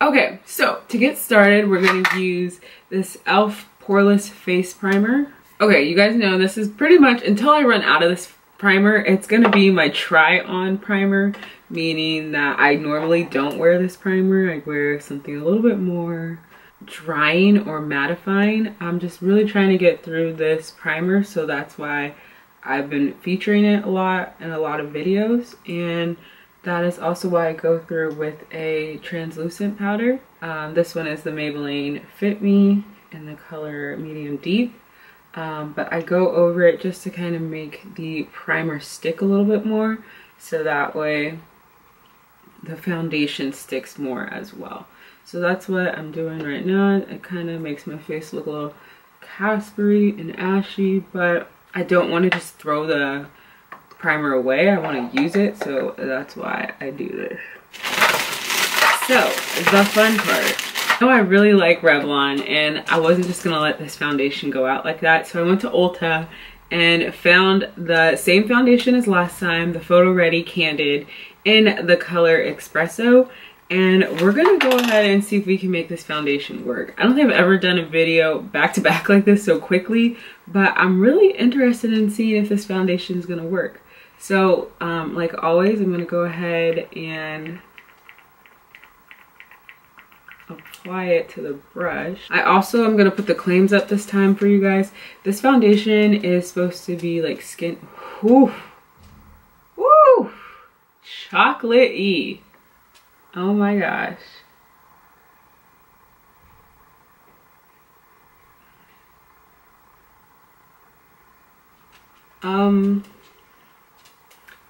Okay, so to get started, we're going to use this e.l.f. Poreless Face Primer. Okay, you guys know this is pretty much, until I run out of this primer, it's going to be my try-on primer, meaning that I normally don't wear this primer. I wear something a little bit more drying or mattifying. I'm just really trying to get through this primer, so that's why I've been featuring it a lot in a lot of videos, and that is also why I go through with a translucent powder. This one is the Maybelline Fit Me in the color medium deep, but I go over it just to kind of make the primer stick a little bit more, so that way the foundation sticks more as well. So that's what I'm doing right now. It kind of makes my face look a little caspery and ashy, but I don't want to just throw the primer away. I want to use it, so that's why I do this. So the fun part. I really like Revlon, and I wasn't just gonna let this foundation go out like that, so I went to Ulta and found the same foundation as last time, the PhotoReady Candid in the color Espresso, and we're gonna go ahead and see if we can make this foundation work. I don't think I've ever done a video back to back like this so quickly, but I'm really interested in seeing if this foundation is gonna work. So like always, I'm gonna go ahead and apply it to the brush. I also am gonna put the claims up this time for you guys. This foundation is supposed to be like skin, whoo, woo, chocolate-y. Oh my gosh.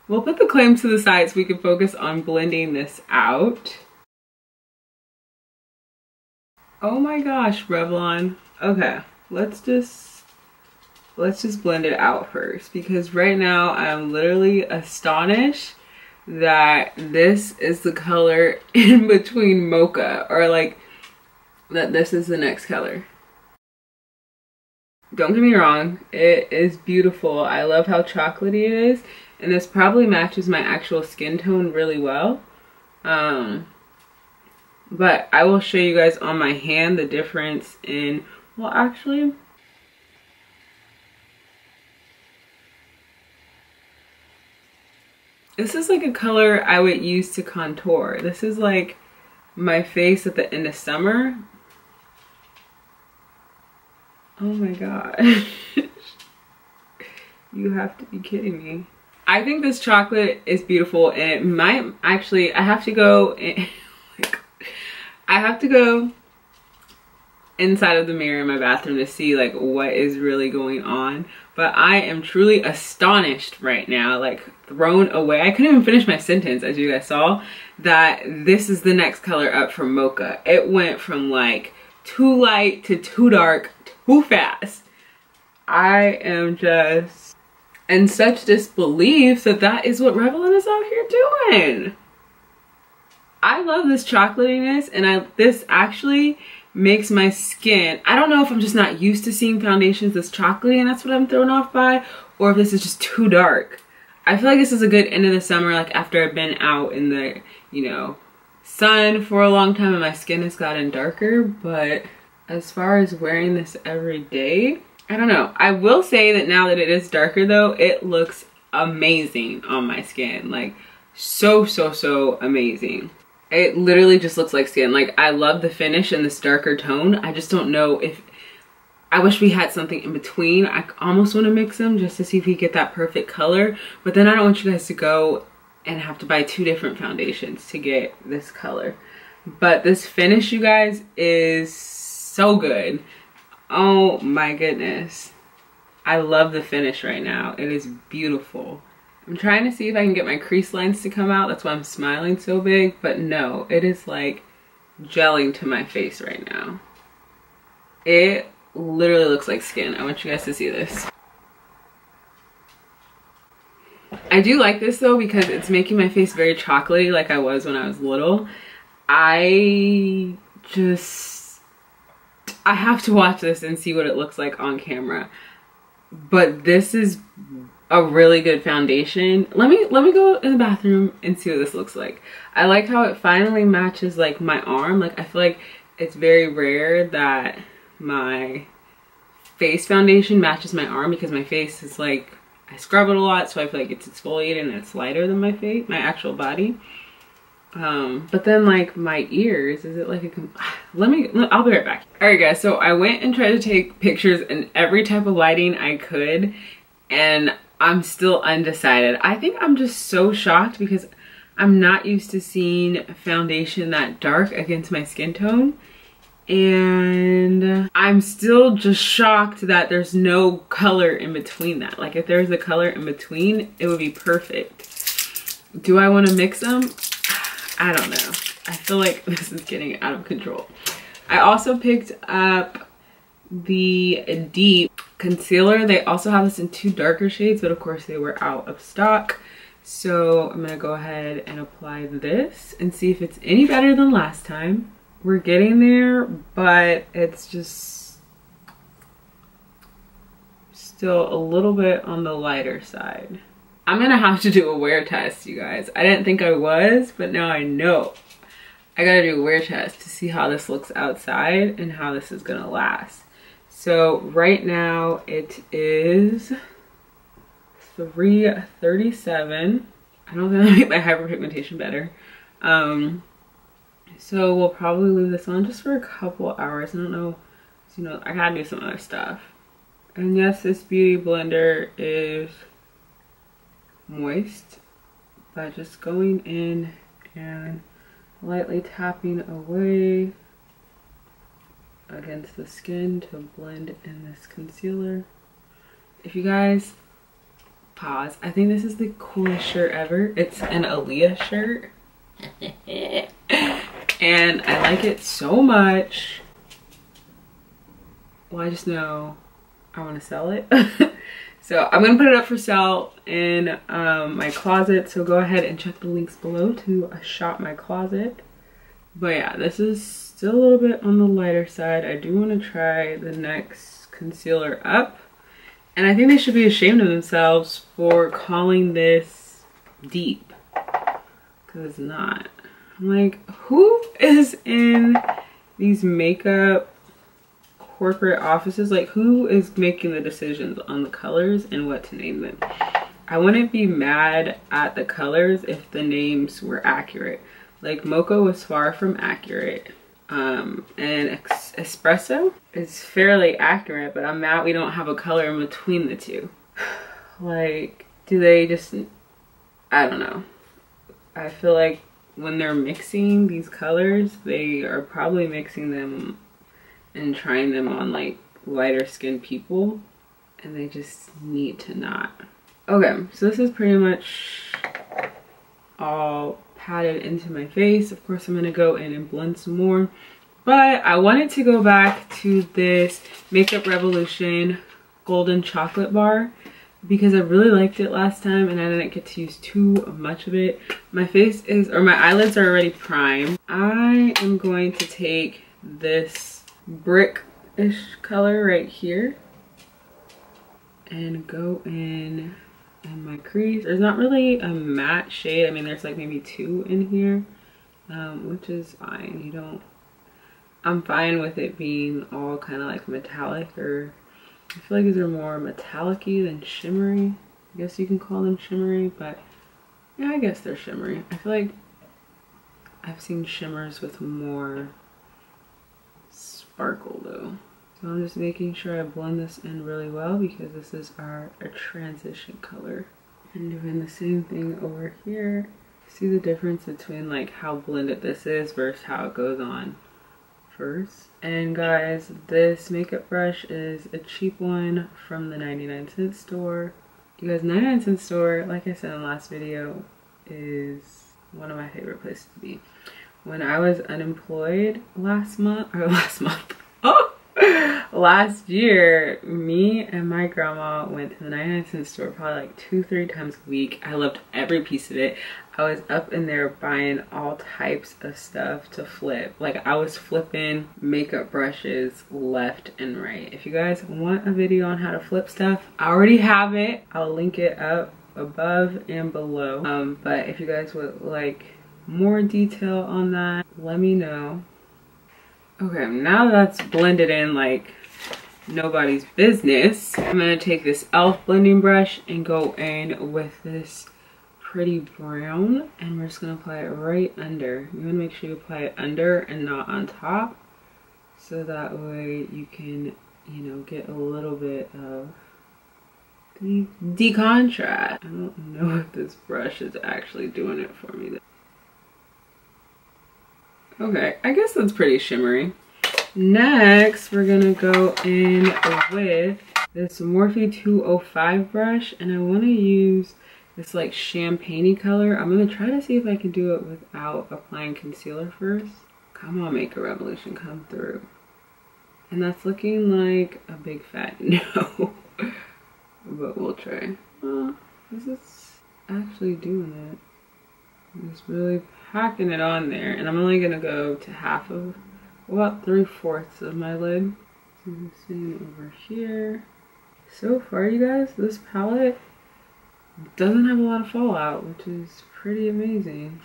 We'll put the claims to the side so we can focus on blending this out. Oh my gosh, Revlon. Okay, let's just blend it out first, because right now I'm literally astonished that this is the color in between mocha, or like that this is the next color. Don't get me wrong, it is beautiful. I love how chocolatey it is, and this probably matches my actual skin tone really well. But I will show you guys on my hand the difference in, well, actually, this is like a color I would use to contour. This is like my face at the end of summer. Oh my gosh. You have to be kidding me. I think this chocolate is beautiful, and it might actually, I have to go inside of the mirror in my bathroom to see like what is really going on. But I am truly astonished right now, like thrown away. I couldn't even finish my sentence, as you guys saw, that this is the next color up from mocha. It went from like too light to too dark too fast. I am just in such disbelief that that is what Revlon is out here doing. I love this chocolatiness, and this actually makes my skin, I don't know if I'm just not used to seeing foundations this chocolatey and that's what I'm thrown off by, or if this is just too dark. I feel like this is a good end of the summer, like after I've been out in the, you know, sun for a long time and my skin has gotten darker. But as far as wearing this every day, I don't know. I will say that now that it is darker though, it looks amazing on my skin. Like so amazing. It literally just looks like skin. Like I love the finish and this darker tone. I just don't know if, I wish we had something in between. I almost want to mix them just to see if we get that perfect color. But then I don't want you guys to go and have to buy 2 different foundations to get this color. But this finish, you guys, is so good. Oh my goodness. I love the finish right now. It is beautiful. I'm trying to see if I can get my crease lines to come out. That's why I'm smiling so big. But no, it is like gelling to my face right now. It literally looks like skin. I want you guys to see this. I do like this though because it's making my face very chocolatey like I was when I was little. I have to watch this and see what it looks like on camera. But this is a really good foundation. Let me go in the bathroom and see what this looks like. I like how it finally matches like my arm. Like I feel like it's very rare that my face foundation matches my arm, because my face is like, I scrub it a lot, so I feel like it's exfoliated and it's lighter than my face, my actual body. But then like my ears, is it like a, I'll be right back. All right guys, so I went and tried to take pictures in every type of lighting I could, and I'm still undecided. I think I'm just so shocked because I'm not used to seeing foundation that dark against my skin tone. And I'm still just shocked that there's no color in between that. Like if there's a color in between, it would be perfect. Do I want to mix them? I don't know. I feel like this is getting out of control. I also picked up the Deep concealer. They also have this in 2 darker shades, but of course they were out of stock. So I'm gonna go ahead and apply this and see if it's any better than last time. We're getting there, but it's just still a little bit on the lighter side. I'm gonna have to do a wear test, you guys. I didn't think I was, but now I know. I gotta do a wear test to see how this looks outside and how this is gonna last. So right now it is 3:37. I don't think I'll make my hyperpigmentation better. So we'll probably leave this on just for a couple hours. I don't know, you know, I gotta do some other stuff. And yes, this beauty blender is moist, but just going in and lightly tapping away against the skin to blend in this concealer. If you guys pause, I think this is the coolest shirt ever. It's an Aaliyah shirt. And I like it so much. Well, I just know I want to sell it. So I'm gonna put it up for sale in my closet, so go ahead and check the links below to shop my closet. But yeah, this is still a little bit on the lighter side. I do want to try the NYX concealer up, and I think they should be ashamed of themselves for calling this deep, because it's not. I'm like, who is in these makeup corporate offices? Like, who is making the decisions on the colors and what to name them? I wouldn't be mad at the colors if the names were accurate. Like, Mocha was far from accurate. And Espresso is fairly accurate, but I'm mad we don't have a color in between the two. Like, do they just, I don't know. I feel like when they're mixing these colors, they are probably mixing them and trying them on like lighter skinned people, and they just need to not. Okay, so this is pretty much all patted into my face. Of course, I'm gonna go in and blend some more, but I wanted to go back to this Makeup Revolution Golden Chocolate Bar because I really liked it last time and I didn't get to use too much of it. My face is, or my eyelids are already primed. I am going to take this brick-ish color right here and go in my crease. There's not really a matte shade. I mean, there's like maybe 2 in here, which is fine. You don't, I'm fine with it being all kind of like metallic, or I feel like these are more metallic-y than shimmery. I guess you can call them shimmery, but yeah, I guess they're shimmery. I feel like I've seen shimmers with more sparkle though. So I'm just making sure I blend this in really well because this is our transition color. And doing the same thing over here. See the difference between like how blended this is versus how it goes on first. And guys, this makeup brush is a cheap one from the 99-cent store. You guys, 99-cent store, like I said in the last video, is one of my favorite places to be. When I was unemployed last month, last year, me and my grandma went to the 99-cent store probably like 2-3 times a week. I loved every piece of it. I was up in there buying all types of stuff to flip. Like I was flipping makeup brushes left and right. If you guys want a video on how to flip stuff, I already have it. I'll link it up above and below. But if you guys would like more detail on that, let me know. Okay, now that's blended in like nobody's business, I'm gonna take this e.l.f. blending brush and go in with this pretty brown, and we're just gonna apply it right under. You wanna make sure you apply it under and not on top, so that way you can, you know, get a little bit of the contrast. I don't know if this brush is actually doing it for me. Okay, I guess that's pretty shimmery. Next, we're gonna go in with this Morphe 205 brush, and I wanna use this like champagne-y color. I'm gonna try to see if I can do it without applying concealer first. Come on, Makeup Revolution, come through. And that's looking like a big fat no, but we'll try. This is actually doing it. I'm just really packing it on there, and I'm only gonna go to half of, about 3/4 of my lid. So the same over here. So far, you guys, this palette doesn't have a lot of fallout, which is pretty amazing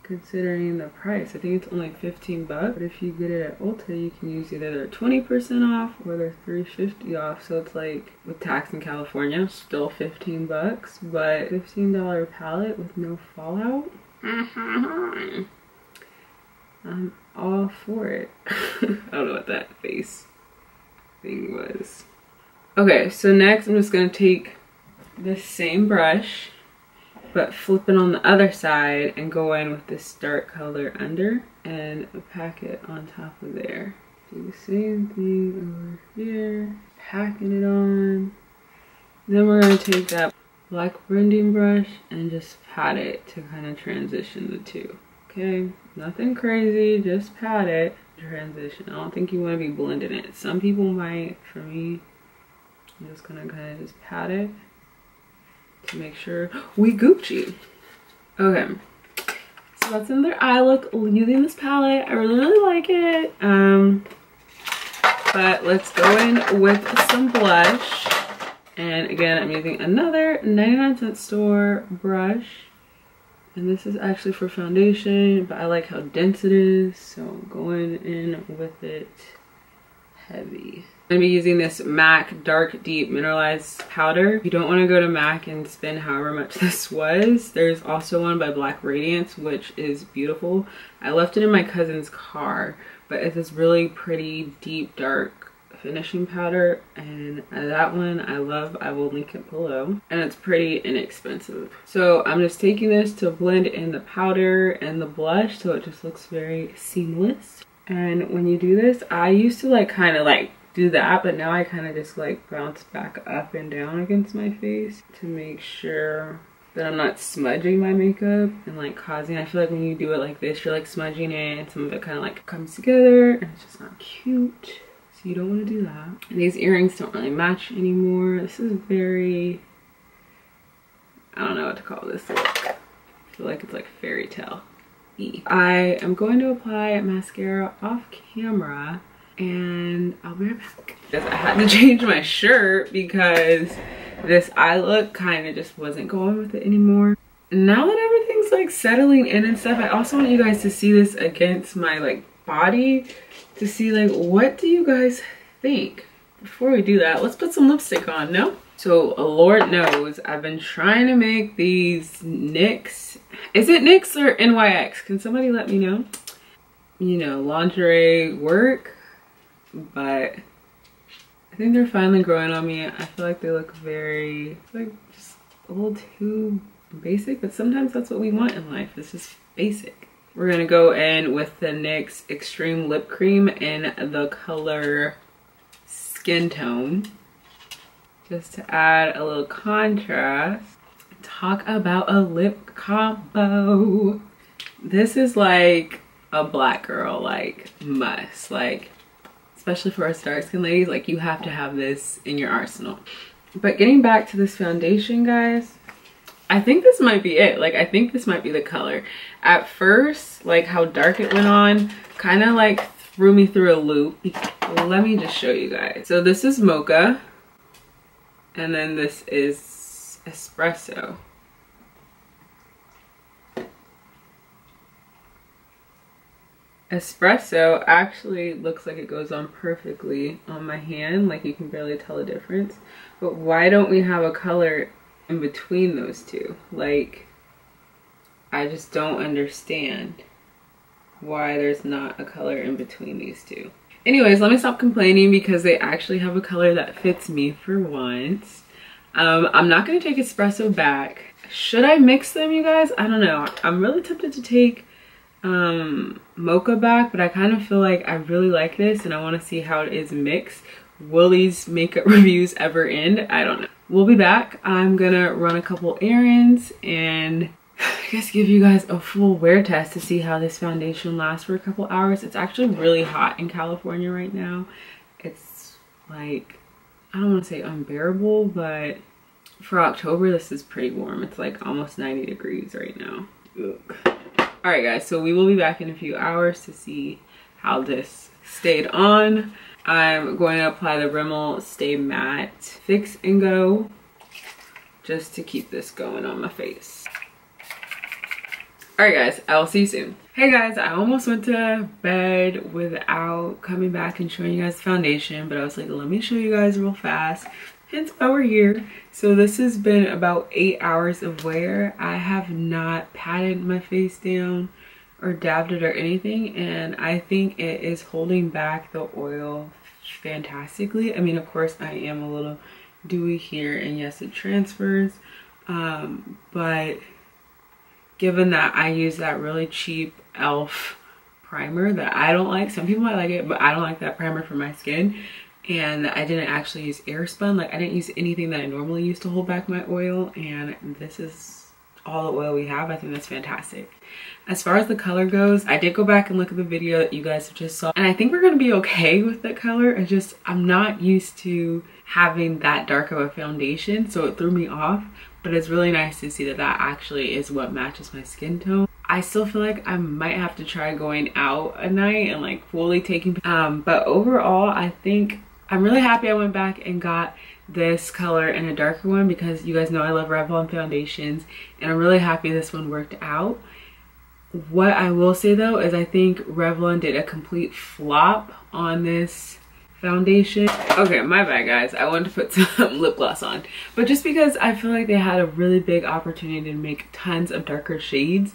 considering the price. I think it's only 15 bucks, but if you get it at Ulta, you can use either their 20% off or their $3.50 off. So it's like, with tax in California, still 15 bucks, but $15 palette with no fallout. I'm all for it. I don't know what that face thing was. Okay, so next I'm just gonna take this same brush, but flip it on the other side and go in with this dark color under and pack it on top of there. Do the same thing over here, packing it on. Then we're gonna take that black blending brush and just pat it to kind of transition the two. Okay, nothing crazy, just pat it, transition. I don't think you want to be blending it. Some people might. For me, I'm just gonna kind of just pat it to make sure we Gucci. Okay, so that's another eye look using this palette. I really like it. But let's go in with some blush. And again, I'm using another 99-cent store brush. And this is actually for foundation, but I like how dense it is, so I'm going in with it heavy. I'm gonna be using this MAC Dark Deep Mineralized Powder. If you don't want to go to MAC and spend however much this was, there's also one by Black Radiance, which is beautiful. I left it in my cousin's car, but it's this really pretty deep dark finishing powder, and that one I love. I will link it below, and it's pretty inexpensive. So I'm just taking this to blend in the powder and the blush so it just looks very seamless. And when you do this, I used to like kind of like do that, but now I kind of just like bounce back up and down against my face to make sure that I'm not smudging my makeup and like causing, I feel like when you do it like this, you're like smudging it and some of it kind of like comes together and it's just not cute. So you don't want to do that. And these earrings don't really match anymore. This is very, I don't know what to call this look. I feel like it's like fairy tale-y. I am going to apply mascara off camera and I'll be right back. I had to change my shirt because this eye look kind of just wasn't going with it anymore. Now that everything's like settling in and stuff, I also want you guys to see this against my like body, to see like, what do you guys think? Before we do that, let's put some lipstick on, no? So Lord knows I've been trying to make these Nyx, is it Nyx or NYX? Can somebody let me know? You know, lingerie work, but I think they're finally growing on me. I feel like they look very, like, just a little too basic, but sometimes that's what we want in life. It's just basic. We're gonna go in with the NYX Extreme Lip Cream in the color Skin Tone, just to add a little contrast. Talk about a lip combo. This is like a black girl like must. Like, especially for us dark skin ladies. Like, you have to have this in your arsenal. But getting back to this foundation, guys, I think this might be it. Like, I think this might be the color. At first, like how dark it went on kind of like threw me through a loop. Let me just show you guys. So this is Mocha, and then this is Espresso. Espresso actually looks like it goes on perfectly on my hand. Like, you can barely tell the difference. But why don't we have a color in between those two? Like, I just don't understand why there's not a color in between these two. Anyways, let me stop complaining because they actually have a color that fits me for once. I'm not going to take Espresso back. Should I mix them, you guys? I don't know. I'm really tempted to take Mocha back, but I kind of feel like I really like this and I want to see how it is mixed. Will these makeup reviews ever end? I don't know. We'll be back. I'm gonna run a couple errands and I guess give you guys a full wear test to see how this foundation lasts for a couple hours. It's actually really hot in California right now. It's like, I don't want to say unbearable, but for October this is pretty warm. It's like almost 90 degrees right now. Ugh. All right guys, so we will be back in a few hours to see how this stayed on. I'm going to apply the Rimmel Stay Matte Fix and Go just to keep this going on my face. All right guys, I will see you soon. Hey guys, I almost went to bed without coming back and showing you guys the foundation, but I was like, let me show you guys real fast. Hence why we're here. So this has been about 8 hours of wear. I have not patted my face down or dabbed it or anything, and I think it is holding back the oil fantastically. I mean, of course I am a little dewy here, and yes, it transfers, but given that I use that really cheap e.l.f. primer that I don't like, some people might like it, but I don't like that primer for my skin, and I didn't actually use Airspun. Like, I didn't use anything that I normally use to hold back my oil, and this is all the oil we have. I think that's fantastic. As far as the color goes, I did go back and look at the video that you guys just saw, and I think we're going to be okay with that color. I'm not used to having that dark of a foundation, so it threw me off, but it's really nice to see that that actually is what matches my skin tone. I still feel like I might have to try going out at night and like fully taking, but overall I think I'm really happy I went back and got this color in a darker one, because you guys know I love Revlon foundations, and I'm really happy this one worked out. What I will say though is I think Revlon did a complete flop on this foundation. Okay, my bad guys, I wanted to put some lip gloss on, but just because I feel like they had a really big opportunity to make tons of darker shades,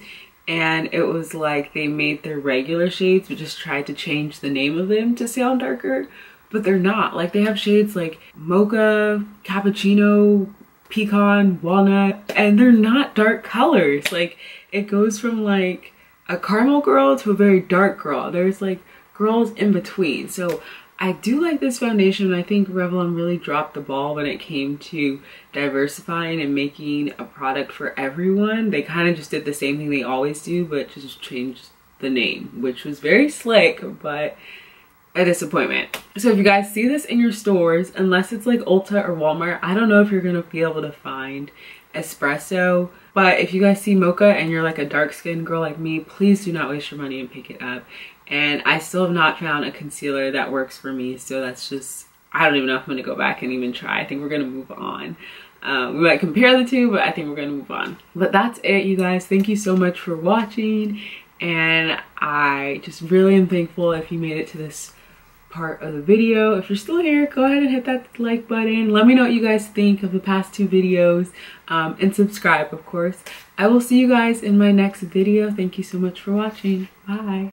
and it was like they made their regular shades but just tried to change the name of them to sound darker, but they're not. Like, they have shades like mocha, cappuccino, pecan, walnut, and they're not dark colors. Like, it goes from like a caramel girl to a very dark girl. There's like girls in between. So I do like this foundation. I think Revlon really dropped the ball when it came to diversifying and making a product for everyone. They kind of just did the same thing they always do, but just changed the name, which was very slick, but a disappointment. So if you guys see this in your stores, unless it's like Ulta or Walmart, I don't know if you're gonna be able to find Espresso, but if you guys see Mocha and you're like a dark skinned girl like me, please do not waste your money and pick it up. And I still have not found a concealer that works for me, so that's just, I don't even know if I'm gonna go back and even try. I think we're gonna move on. We might compare the two, but I think we're gonna move on. But that's it, you guys. Thank you so much for watching, and I just really am thankful if you made it to this part of the video. If you're still here, go ahead and hit that like button. Let me know what you guys think of the past 2 videos, and subscribe, of course. I will see you guys in my next video. Thank you so much for watching. Bye.